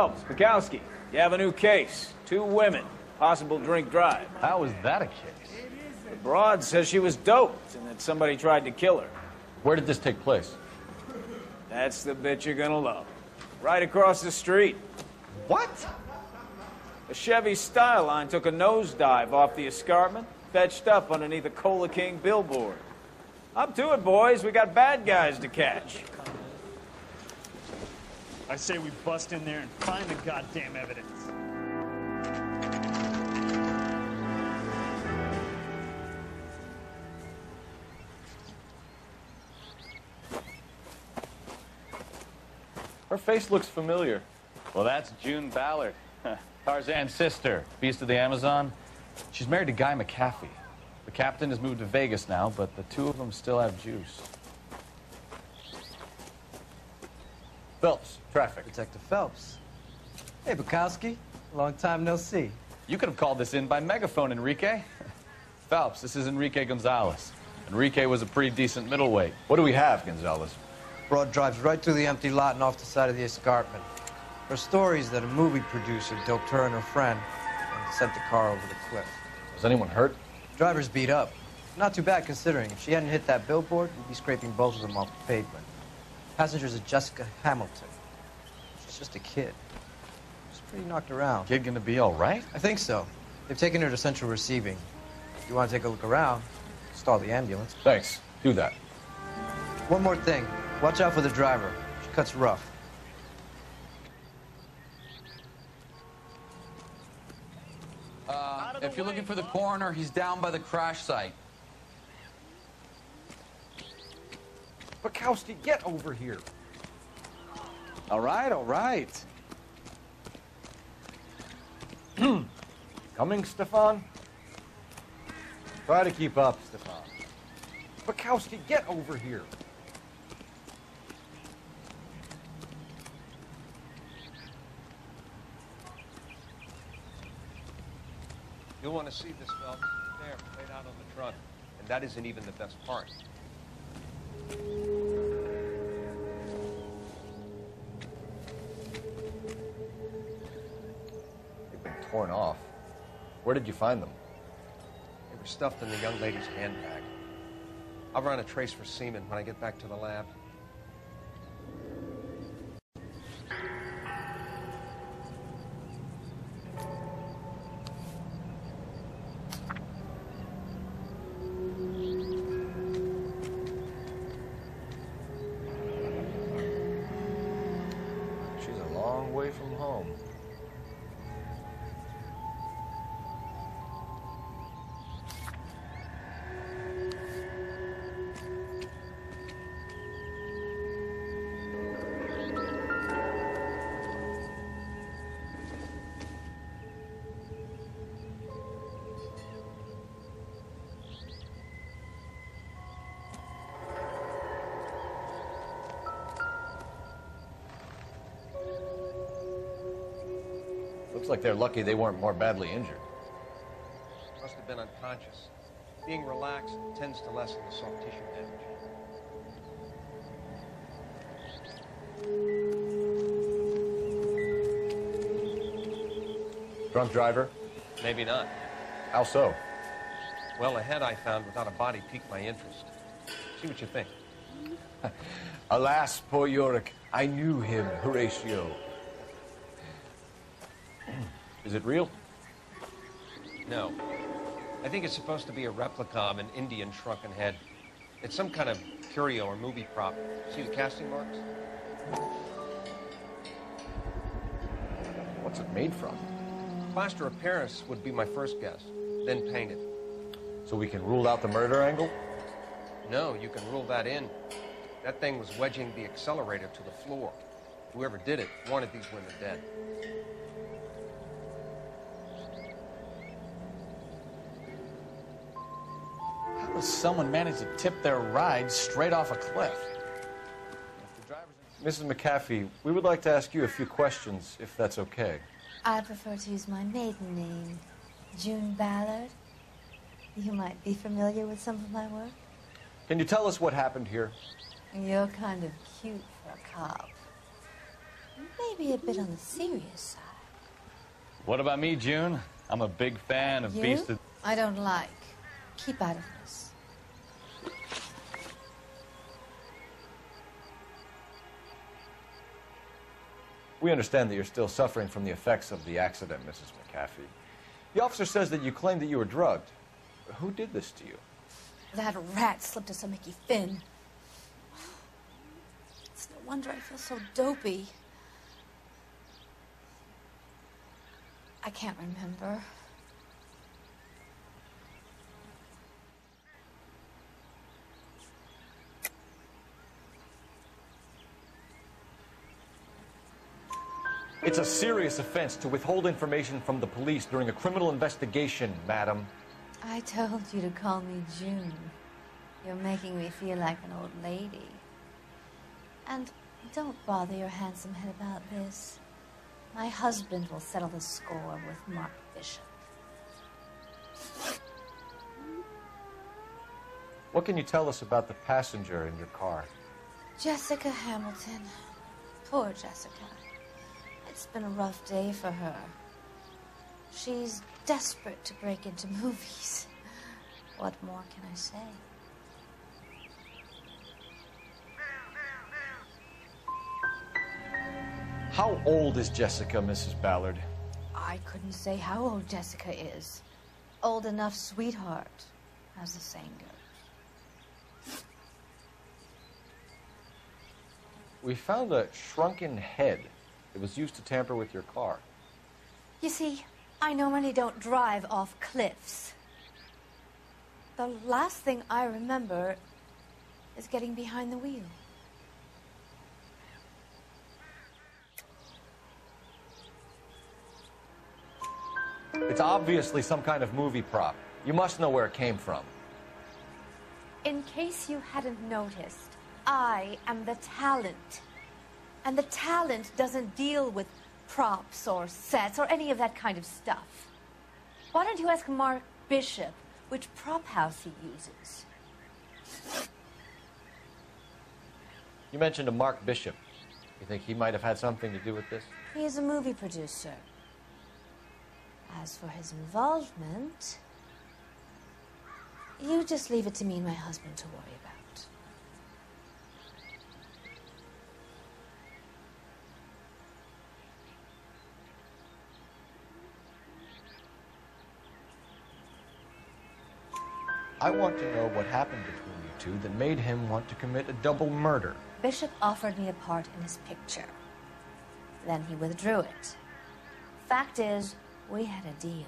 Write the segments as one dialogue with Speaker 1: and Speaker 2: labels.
Speaker 1: Phelps, Bukowski, you have a new case. 2 women, possible drink drive.
Speaker 2: How is that a case?
Speaker 1: The broad says she was doped and that somebody tried to kill her.
Speaker 2: Where did this take place?
Speaker 1: That's the bit you're gonna love. Right across the street.
Speaker 2: What?
Speaker 1: A Chevy Styline took a nosedive off the escarpment, fetched up underneath a Cola King billboard. Up to it, boys. We got bad guys to catch.
Speaker 3: I say we bust in there and find the goddamn evidence.
Speaker 2: Her face looks familiar. Well, that's June Ballard, Tarzan's sister, Beast of the Amazon. She's married to Guy McAfee. The captain has moved to Vegas now, but the 2 of them still have juice. Phelps, traffic.
Speaker 4: Detective Phelps. Hey, Bukowski. Long time no see.
Speaker 2: You could have called this in by megaphone, Enrique. Phelps, this is Enrique Gonzalez. Enrique was a pretty decent middleweight. What do we have, Gonzalez?
Speaker 4: Broad drives right through the empty lot and off the side of the escarpment. Her story is that a movie producer doped her and her friend and sent the car over the cliff.
Speaker 2: Was anyone hurt?
Speaker 4: Driver's beat up. Not too bad considering. If she hadn't hit that billboard, we'd be scraping both of them off the pavement. Passenger's a Jessica Hamilton. She's just a kid. She's pretty knocked around.
Speaker 2: Kid gonna be all right?
Speaker 4: I think so. They've taken her to central receiving. If you want to take a look around, stall the ambulance.
Speaker 2: Thanks. Do that.
Speaker 4: One more thing. Watch out for the driver. She cuts rough.
Speaker 5: If you're looking for the coroner, he's down by the crash site.
Speaker 2: Bukowski, get over here.
Speaker 6: All right, all right.
Speaker 2: Coming, Stefan? Try to keep up, Stefan. Bukowski, get over here.
Speaker 6: You'll want to see this, Phelps. There, laid out on the trunk. And that isn't even the best part.
Speaker 2: They've been torn off. Where did you find them?
Speaker 6: They were stuffed in the young lady's handbag. I'll run a trace for semen when I get back to the lab.
Speaker 2: She's a long way from home. Looks like they're lucky they weren't more badly injured.
Speaker 6: Must have been unconscious. Being relaxed tends to lessen the soft tissue damage.
Speaker 2: Drunk driver?
Speaker 6: Maybe not.
Speaker 2: How so?
Speaker 6: Well, a head I found without a body piqued my interest. See what you think.
Speaker 2: Alas, poor Yorick. I knew him, Horatio. Is it real?
Speaker 6: No. I think it's supposed to be a replica of an Indian shrunken head. It's some kind of curio or movie prop. See the casting marks?
Speaker 2: What's it made from?
Speaker 6: Plaster of Paris would be my first guess, then painted.
Speaker 2: So we can rule out the murder angle?
Speaker 6: No, you can rule that in. That thing was wedging the accelerator to the floor. Whoever did it wanted these women dead.
Speaker 5: How does someone manage to tip their ride straight off a cliff?
Speaker 2: Mrs. McAfee, we would like to ask you a few questions, if that's okay.
Speaker 7: I prefer to use my maiden name, June Ballard. You might be familiar with some of my work.
Speaker 2: Can you tell us what happened here?
Speaker 7: You're kind of cute for a cop. maybe a bit on the serious side.
Speaker 2: What about me, June? I'm a big fan of
Speaker 7: You?
Speaker 2: Beast of...
Speaker 7: I don't like. Keep out of this.
Speaker 8: We understand that you're still suffering from the effects of the accident, Mrs. McAfee. The officer says that you claimed that you were drugged. Who did this to you?
Speaker 7: That rat slipped us some Mickey Finn. It's no wonder I feel so dopey. I can't remember.
Speaker 8: It's a serious offense to withhold information from the police during a criminal investigation, madam.
Speaker 7: I told you to call me June. You're making me feel like an old lady. And don't bother your handsome head about this. My husband will settle the score with Mark Bishop.
Speaker 8: What can you tell us about the passenger in your car?
Speaker 7: Jessica Hamilton. Poor Jessica. It's been a rough day for her. She's desperate to break into movies. What more can I say?
Speaker 8: How old is Jessica, Mrs. Ballard?
Speaker 7: I couldn't say how old Jessica is. Old enough, sweetheart, as the saying goes.
Speaker 8: We found a shrunken head. It was used to tamper with your car.
Speaker 7: You see, I normally don't drive off cliffs. The last thing I remember is getting behind the wheel.
Speaker 8: It's obviously some kind of movie prop. You must know where it came from.
Speaker 7: In case you hadn't noticed, I am the talent. And the talent doesn't deal with props or sets or any of that kind of stuff. Why don't you ask Mark Bishop which prop house he uses?
Speaker 8: You mentioned a Mark Bishop. You think he might have had something to do with this?
Speaker 7: He is a movie producer. As for his involvement, you just leave it to me and my husband to worry about.
Speaker 8: I want to know what happened between you two that made him want to commit a double murder.
Speaker 7: Bishop offered me a part in his picture. Then he withdrew it. Fact is, we had a deal.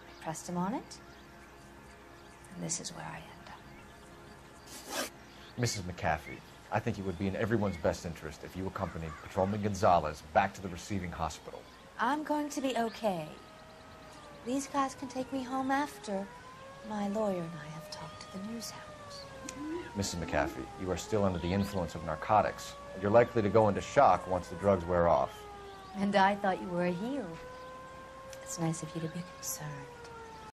Speaker 7: I pressed him on it, and this is where I end up.
Speaker 8: Mrs. McAfee, I think it would be in everyone's best interest if you accompanied Patrolman Gonzalez back to the receiving hospital.
Speaker 7: I'm going to be okay. These guys can take me home after. My lawyer and I have talked to the news hounds.
Speaker 8: Mrs. McAfee, you are still under the influence of narcotics, and you're likely to go into shock once the drugs wear off.
Speaker 7: And I thought you were a heel. It's nice of you to be concerned.